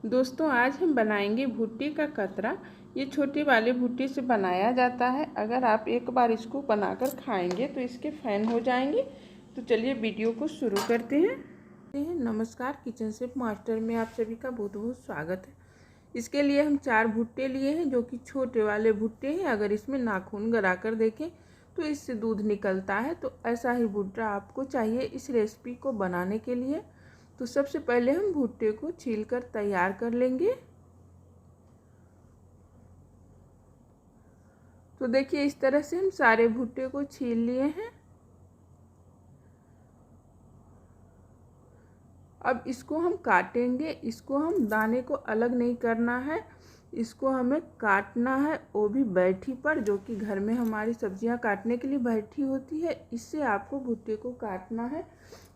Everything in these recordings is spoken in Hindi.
दोस्तों आज हम बनाएंगे भुट्टे का कतरा। ये छोटे वाले भुट्टे से बनाया जाता है। अगर आप एक बार इसको बनाकर खाएंगे तो इसके फ़ैन हो जाएंगे। तो चलिए वीडियो को शुरू करते हैं। नमस्कार, किचन शेफ मास्टर में आप सभी का बहुत बहुत स्वागत है। इसके लिए हम 4 भुट्टे लिए हैं जो कि छोटे वाले भुट्टे हैं। अगर इसमें नाखून गड़ा कर देखें तो इससे दूध निकलता है। तो ऐसा ही भुट्टा आपको चाहिए इस रेसिपी को बनाने के लिए। तो सबसे पहले हम भुट्टे को छीलकर तैयार कर लेंगे। तो देखिए इस तरह से हम सारे भुट्टे को छील लिए हैं। अब इसको हम काटेंगे। इसको हम दाने को अलग नहीं करना है, इसको हमें काटना है, वो भी बैठी पर, जो कि घर में हमारी सब्जियां काटने के लिए बैठी होती है। इससे आपको भुट्टे को काटना है,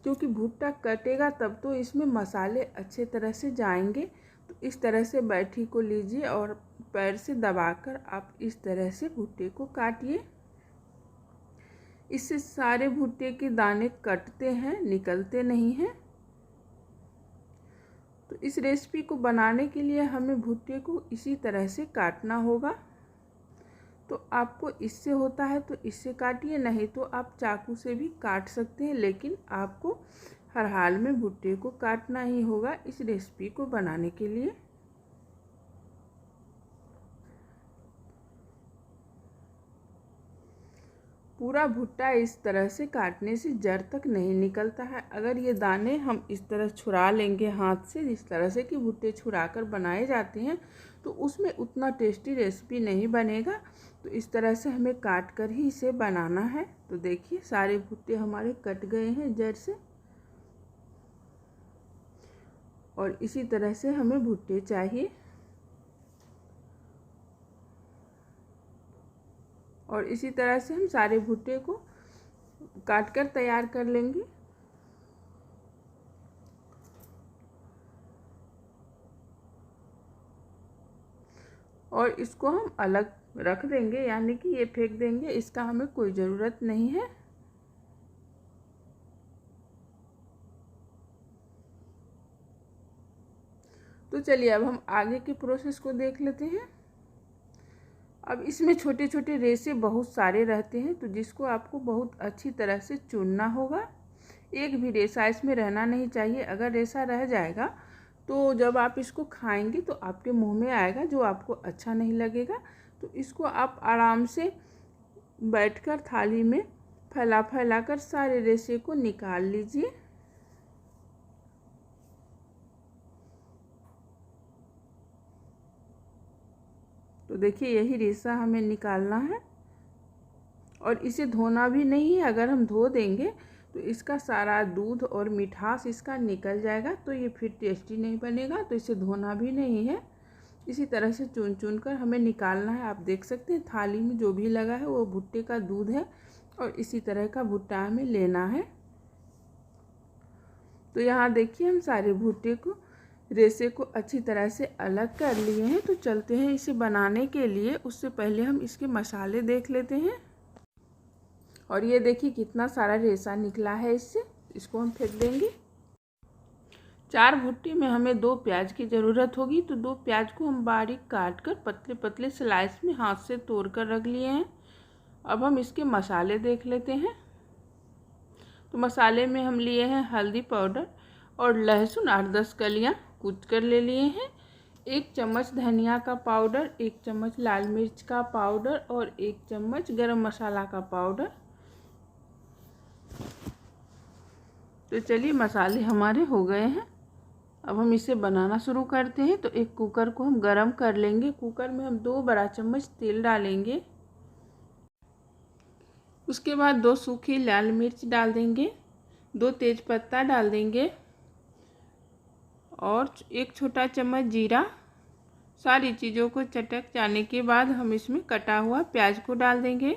क्योंकि भुट्टा कटेगा तब तो इसमें मसाले अच्छे तरह से जाएंगे। तो इस तरह से बैठी को लीजिए और पैर से दबाकर आप इस तरह से भुट्टे को काटिए। इससे सारे भुट्टे के दाने कटते हैं, निकलते नहीं हैं। तो इस रेसिपी को बनाने के लिए हमें भुट्टे को इसी तरह से काटना होगा। तो आपको इससे होता है तो इससे काटिए, नहीं तो आप चाकू से भी काट सकते हैं, लेकिन आपको हर हाल में भुट्टे को काटना ही होगा इस रेसिपी को बनाने के लिए। पूरा भुट्टा इस तरह से काटने से जड़ तक नहीं निकलता है। अगर ये दाने हम इस तरह छुड़ा लेंगे हाथ से, इस तरह से कि भुट्टे छुड़ाकर बनाए जाते हैं, तो उसमें उतना टेस्टी रेसिपी नहीं बनेगा। तो इस तरह से हमें काट कर ही इसे बनाना है। तो देखिए सारे भुट्टे हमारे कट गए हैं जड़ से, और इसी तरह से हमें भुट्टे चाहिए। और इसी तरह से हम सारे भुट्टे को काट कर तैयार कर लेंगे। और इसको हम अलग रख देंगे, यानी कि ये फेंक देंगे, इसका हमें कोई ज़रूरत नहीं है। तो चलिए अब हम आगे के प्रोसेस को देख लेते हैं। अब इसमें छोटे छोटे रेशे बहुत सारे रहते हैं, तो जिसको आपको बहुत अच्छी तरह से चुनना होगा। एक भी रेशा इसमें रहना नहीं चाहिए। अगर रेशा रह जाएगा तो जब आप इसको खाएंगे तो आपके मुंह में आएगा, जो आपको अच्छा नहीं लगेगा। तो इसको आप आराम से बैठकर थाली में फैला फैला कर सारे रेशे को निकाल लीजिए। तो देखिए यही रेशा हमें निकालना है, और इसे धोना भी नहीं है। अगर हम धो देंगे तो इसका सारा दूध और मिठास इसका निकल जाएगा, तो ये फिर टेस्टी नहीं बनेगा। तो इसे धोना भी नहीं है। इसी तरह से चुन चुन कर हमें निकालना है। आप देख सकते हैं थाली में जो भी लगा है वो भुट्टे का दूध है, और इसी तरह का भुट्टा हमें लेना है। तो यहाँ देखिए हम सारे भुट्टे को, रेशे को अच्छी तरह से अलग कर लिए हैं। तो चलते हैं इसे बनाने के लिए। उससे पहले हम इसके मसाले देख लेते हैं। और ये देखिए कितना सारा रेशा निकला है इससे। इसको हम फेंक देंगे। 4 भुट्टे में हमें 2 प्याज की ज़रूरत होगी। तो 2 प्याज को हम बारीक काट कर पतले पतले स्लाइस में हाथ से तोड़ कर रख लिए हैं। अब हम इसके मसाले देख लेते हैं। तो मसाले में हम लिए हैं हल्दी पाउडर और लहसुन 8-10 कलियाँ कूच कर ले लिए हैं। 1 चम्मच धनिया का पाउडर, 1 चम्मच लाल मिर्च का पाउडर और 1 चम्मच गरम मसाला का पाउडर। तो चलिए मसाले हमारे हो गए हैं। अब हम इसे बनाना शुरू करते हैं। तो एक कुकर को हम गरम कर लेंगे। कुकर में हम 2 बड़ा चम्मच तेल डालेंगे। उसके बाद 2 सूखी लाल मिर्च डाल देंगे, 2 तेज़पत्ता डाल देंगे और 1 छोटा चम्मच जीरा। सारी चीज़ों को चटक जाने के बाद हम इसमें कटा हुआ प्याज को डाल देंगे।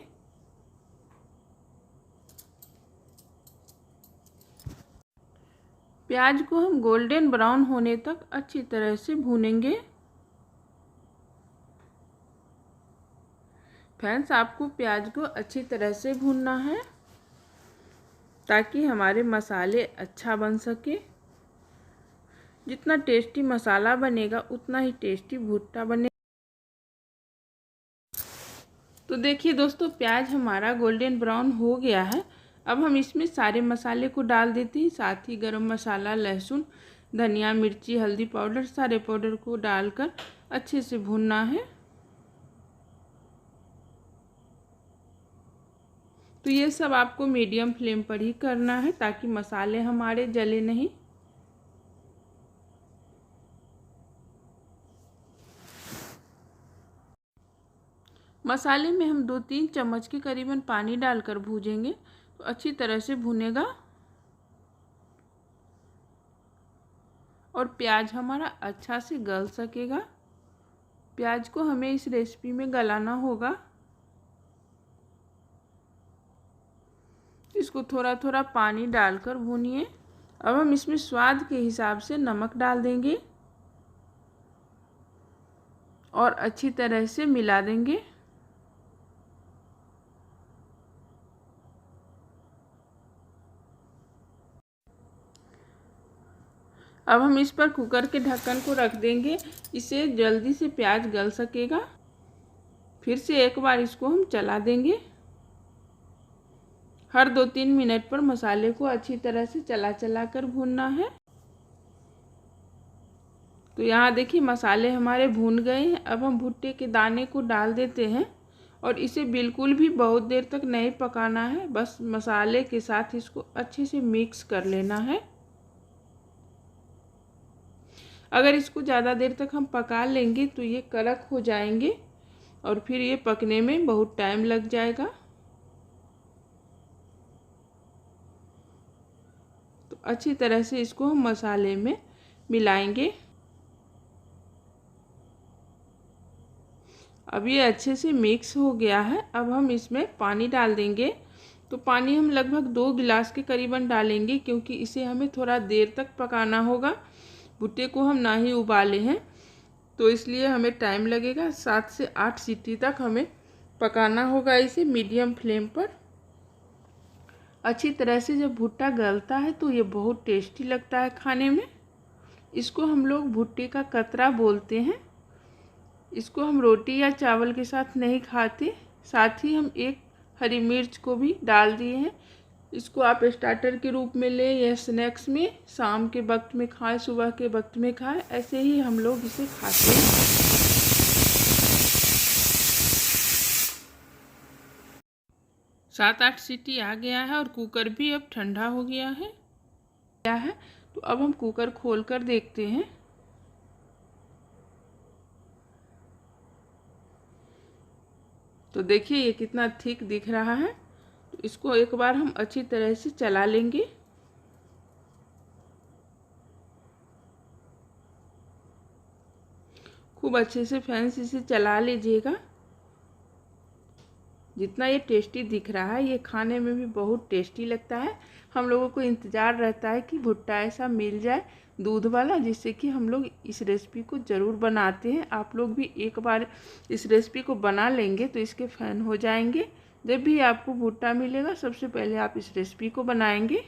प्याज को हम गोल्डन ब्राउन होने तक अच्छी तरह से भूनेंगे। फ्रेंड्स, आपको प्याज को अच्छी तरह से भूनना है ताकि हमारे मसाले अच्छा बन सके। जितना टेस्टी मसाला बनेगा उतना ही टेस्टी भुट्टा बनेगा। तो देखिए दोस्तों, प्याज हमारा गोल्डन ब्राउन हो गया है। अब हम इसमें सारे मसाले को डाल देते हैं, साथ ही गरम मसाला, लहसुन, धनिया, मिर्ची, हल्दी पाउडर, सारे पाउडर को डालकर अच्छे से भूनना है। तो ये सब आपको मीडियम फ्लेम पर ही करना है ताकि मसाले हमारे जले नहीं। मसाले में हम 2-3 चम्मच के करीबन पानी डालकर भूजेंगे तो अच्छी तरह से भुनेगा और प्याज हमारा अच्छा से गल सकेगा। प्याज को हमें इस रेसिपी में गलाना होगा। इसको थोड़ा थोड़ा पानी डालकर भूनिए। अब हम इसमें स्वाद के हिसाब से नमक डाल देंगे और अच्छी तरह से मिला देंगे। अब हम इस पर कुकर के ढक्कन को रख देंगे, इससे जल्दी से प्याज गल सकेगा। फिर से एक बार इसको हम चला देंगे। हर 2-3 मिनट पर मसाले को अच्छी तरह से चला चला कर भूनना है। तो यहाँ देखिए मसाले हमारे भून गए हैं। अब हम भुट्टे के दाने को डाल देते हैं और इसे बिल्कुल भी बहुत देर तक नहीं पकाना है, बस मसाले के साथ इसको अच्छे से मिक्स कर लेना है। अगर इसको ज़्यादा देर तक हम पका लेंगे तो ये कड़क हो जाएंगे और फिर ये पकने में बहुत टाइम लग जाएगा। तो अच्छी तरह से इसको हम मसाले में मिलाएंगे। अब ये अच्छे से मिक्स हो गया है। अब हम इसमें पानी डाल देंगे। तो पानी हम लगभग 2 गिलास के करीबन डालेंगे क्योंकि इसे हमें थोड़ा देर तक पकाना होगा। भुट्टे को हम ना ही उबाले हैं तो इसलिए हमें टाइम लगेगा। 7 से 8 सीटी तक हमें पकाना होगा इसे मीडियम फ्लेम पर। अच्छी तरह से जब भुट्टा गलता है तो ये बहुत टेस्टी लगता है खाने में। इसको हम लोग भुट्टे का कतरा बोलते हैं। इसको हम रोटी या चावल के साथ नहीं खाते। साथ ही हम एक हरी मिर्च को भी डाल दिए हैं। इसको आप स्टार्टर के रूप में लें या स्नैक्स में, शाम के वक्त में खाएं, सुबह के वक्त में खाएं, ऐसे ही हम लोग इसे खाते हैं। 7-8 सीटी आ गया है और कुकर भी अब ठंडा हो गया है। तो अब हम कुकर खोल कर देखते हैं। तो देखिए ये कितना थिक दिख रहा है। तो इसको एक बार हम अच्छी तरह से चला लेंगे। खूब अच्छे से फैन से इसे चला लीजिएगा। जितना ये टेस्टी दिख रहा है ये खाने में भी बहुत टेस्टी लगता है। हम लोगों को इंतज़ार रहता है कि भुट्टा ऐसा मिल जाए दूध वाला, जिससे कि हम लोग इस रेसिपी को ज़रूर बनाते हैं। आप लोग भी एक बार इस रेसिपी को बना लेंगे तो इसके फ़ैन हो जाएंगे। जब भी आपको भुट्टा मिलेगा सबसे पहले आप इस रेसिपी को बनाएंगे।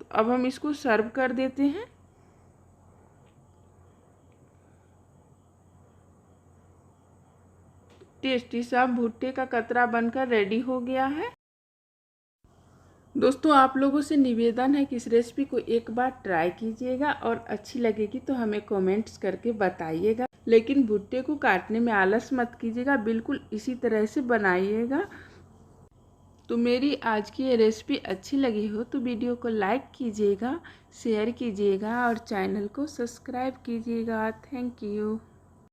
तो अब हम इसको सर्व कर देते हैं। टेस्टी सा भुट्टे का कतरा बनकर रेडी हो गया है। दोस्तों आप लोगों से निवेदन है कि इस रेसिपी को एक बार ट्राई कीजिएगा और अच्छी लगेगी तो हमें कमेंट्स करके बताइएगा। लेकिन भुट्टे को काटने में आलस मत कीजिएगा, बिल्कुल इसी तरह से बनाइएगा। तो मेरी आज की ये रेसिपी अच्छी लगी हो तो वीडियो को लाइक कीजिएगा, शेयर कीजिएगा और चैनल को सब्सक्राइब कीजिएगा। Thank you.